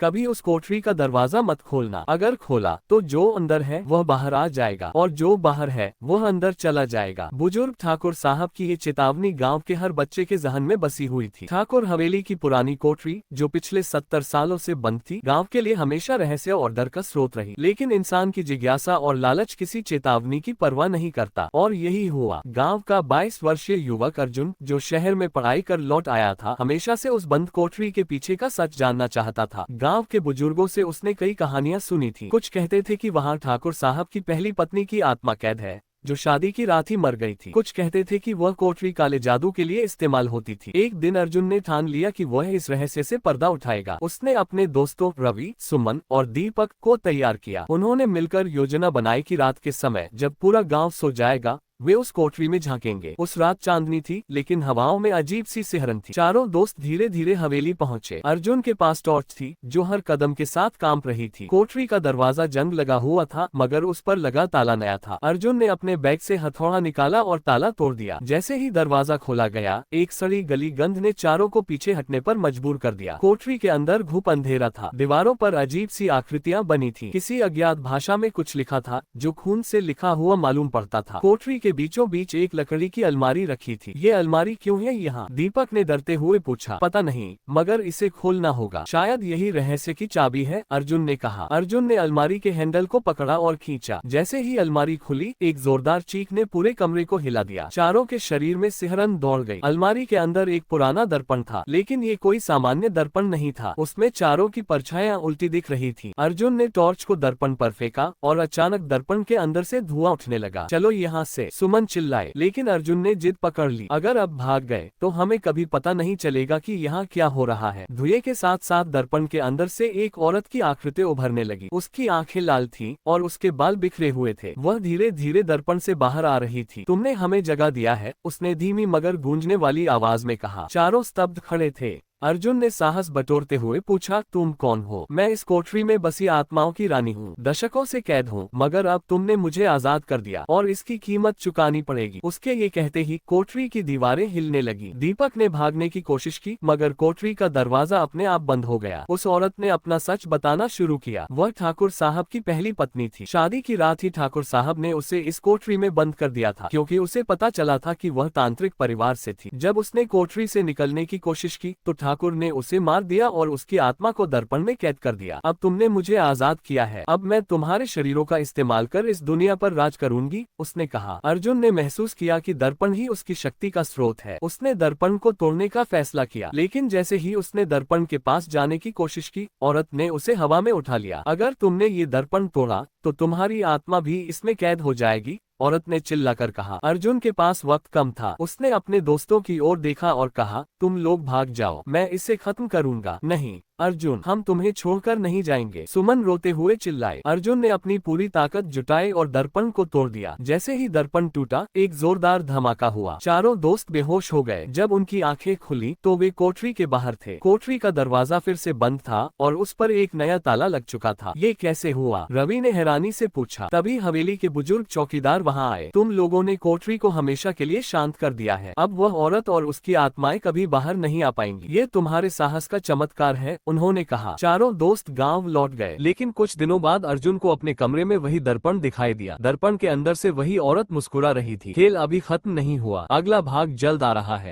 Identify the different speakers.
Speaker 1: कभी उस कोठरी का दरवाजा मत खोलना। अगर खोला तो जो अंदर है वह बाहर आ जाएगा और जो बाहर है वह अंदर चला जाएगा। बुजुर्ग ठाकुर साहब की ये चेतावनी गांव के हर बच्चे के जहन में बसी हुई थी। ठाकुर हवेली की पुरानी कोठरी जो पिछले 70 सालों से बंद थी, गांव के लिए हमेशा रहस्य और डर का स्रोत रही। लेकिन इंसान की जिज्ञासा और लालच किसी चेतावनी की परवाह नहीं करता, और यही हुआ। गाँव का 22 वर्षीय युवक अर्जुन, जो शहर में पढ़ाई कर लौट आया था, हमेशा से उस बंद कोठरी के पीछे का सच जानना चाहता था। गांव के बुजुर्गों से उसने कई कहानियां सुनी थी। कुछ कहते थे कि वहां ठाकुर साहब की पहली पत्नी की आत्मा कैद है, जो शादी की रात ही मर गई थी। कुछ कहते थे कि वह कोठरी काले जादू के लिए इस्तेमाल होती थी। एक दिन अर्जुन ने ठान लिया कि वह इस रहस्य से पर्दा उठाएगा। उसने अपने दोस्तों रवि, सुमन और दीपक को तैयार किया। उन्होंने मिलकर योजना बनाई कि रात के समय जब पूरा गाँव सो जाएगा, वे उस कोठरी में झांकेंगे। उस रात चांदनी थी, लेकिन हवाओं में अजीब सी सिहरन थी। चारों दोस्त धीरे धीरे हवेली पहुंचे। अर्जुन के पास टॉर्च थी, जो हर कदम के साथ कांप रही थी। कोठरी का दरवाजा जंग लगा हुआ था, मगर उस पर लगा ताला नया था। अर्जुन ने अपने बैग से हथौड़ा निकाला और ताला तोड़ दिया। जैसे ही दरवाजा खोला गया, एक सड़ी गली गंध ने चारों को पीछे हटने पर मजबूर कर दिया। कोठरी के अंदर घुप अंधेरा था। दीवारों पर अजीब सी आकृतियां बनी थी। किसी अज्ञात भाषा में कुछ लिखा था, जो खून से लिखा हुआ मालूम पड़ता था। कोठरी के बीचों बीच एक लकड़ी की अलमारी रखी थी। ये अलमारी क्यों है यहाँ? दीपक ने डरते हुए पूछा। पता नहीं, मगर इसे खोलना होगा। शायद यही रहस्य की चाबी है, अर्जुन ने कहा। अर्जुन ने अलमारी के हैंडल को पकड़ा और खींचा। जैसे ही अलमारी खुली, एक जोरदार चीख ने पूरे कमरे को हिला दिया। चारों के शरीर में सिहरन दौड़ गई। अलमारी के अंदर एक पुराना दर्पण था, लेकिन ये कोई सामान्य दर्पण नहीं था। उसमें चारों की परछाइयां उल्टी दिख रही थी। अर्जुन ने टॉर्च को दर्पण पर फेंका और अचानक दर्पण के अंदर से धुआं उठने लगा। चलो यहाँ से, सुमन चिल्लाए। लेकिन अर्जुन ने जिद पकड़ ली। अगर अब भाग गए तो हमें कभी पता नहीं चलेगा कि यहाँ क्या हो रहा है। धुएं के साथ साथ दर्पण के अंदर से एक औरत की आकृति उभरने लगी। उसकी आंखें लाल थीं और उसके बाल बिखरे हुए थे। वह धीरे धीरे दर्पण से बाहर आ रही थी। तुमने हमें जगा दिया है, उसने धीमी मगर गूंजने वाली आवाज में कहा। चारों स्तब्ध खड़े थे। अर्जुन ने साहस बटोरते हुए पूछा, तुम कौन हो? मैं इस कोठरी में बसी आत्माओं की रानी हूँ, दशकों से कैद हूँ, मगर अब तुमने मुझे आजाद कर दिया और इसकी कीमत चुकानी पड़ेगी। उसके ये कहते ही कोठरी की दीवारें हिलने लगी। दीपक ने भागने की कोशिश की, मगर कोठरी का दरवाजा अपने आप बंद हो गया। उस औरत ने अपना सच बताना शुरू किया। वह ठाकुर साहब की पहली पत्नी थी। शादी की रात ही ठाकुर साहब ने उसे इस कोठरी में बंद कर दिया था, क्योंकि उसे पता चला था कि वह तांत्रिक परिवार से थी। जब उसने कोठरी से निकलने की कोशिश की तो ठाकुर ने उसे मार दिया और उसकी आत्मा को दर्पण में कैद कर दिया। अब तुमने मुझे आजाद किया है, अब मैं तुम्हारे शरीरों का इस्तेमाल कर इस दुनिया पर राज करूंगी, उसने कहा। अर्जुन ने महसूस किया कि दर्पण ही उसकी शक्ति का स्रोत है। उसने दर्पण को तोड़ने का फैसला किया, लेकिन जैसे ही उसने दर्पण के पास जाने की कोशिश की, औरत ने उसे हवा में उठा लिया। अगर तुमने ये दर्पण तोड़ा तो तुम्हारी आत्मा भी इसमें कैद हो जाएगी, औरत ने चिल्लाकर कहा। अर्जुन के पास वक्त कम था। उसने अपने दोस्तों की ओर देखा और कहा, तुम लोग भाग जाओ, मैं इसे खत्म करूंगा। नहीं अर्जुन, हम तुम्हें छोड़कर नहीं जाएंगे, सुमन रोते हुए चिल्लाए। अर्जुन ने अपनी पूरी ताकत जुटाई और दर्पण को तोड़ दिया। जैसे ही दर्पण टूटा, एक जोरदार धमाका हुआ। चारों दोस्त बेहोश हो गए। जब उनकी आंखें खुली तो वे कोठरी के बाहर थे। कोठरी का दरवाजा फिर से बंद था और उस पर एक नया ताला लग चुका था। ये कैसे हुआ? रवि ने हैरानी से पूछा। तभी हवेली के बुजुर्ग चौकीदार वहाँ आए। तुम लोगों ने कोठरी को हमेशा के लिए शांत कर दिया है। अब वह औरत और उसकी आत्माएं कभी बाहर नहीं आ पाएंगी। ये तुम्हारे साहस का चमत्कार है, उन्होंने कहा। चारों दोस्त गांव लौट गए, लेकिन कुछ दिनों बाद अर्जुन को अपने कमरे में वही दर्पण दिखाई दिया। दर्पण के अंदर से वही औरत मुस्कुरा रही थी। खेल अभी खत्म नहीं हुआ, अगला भाग जल्द आ रहा है।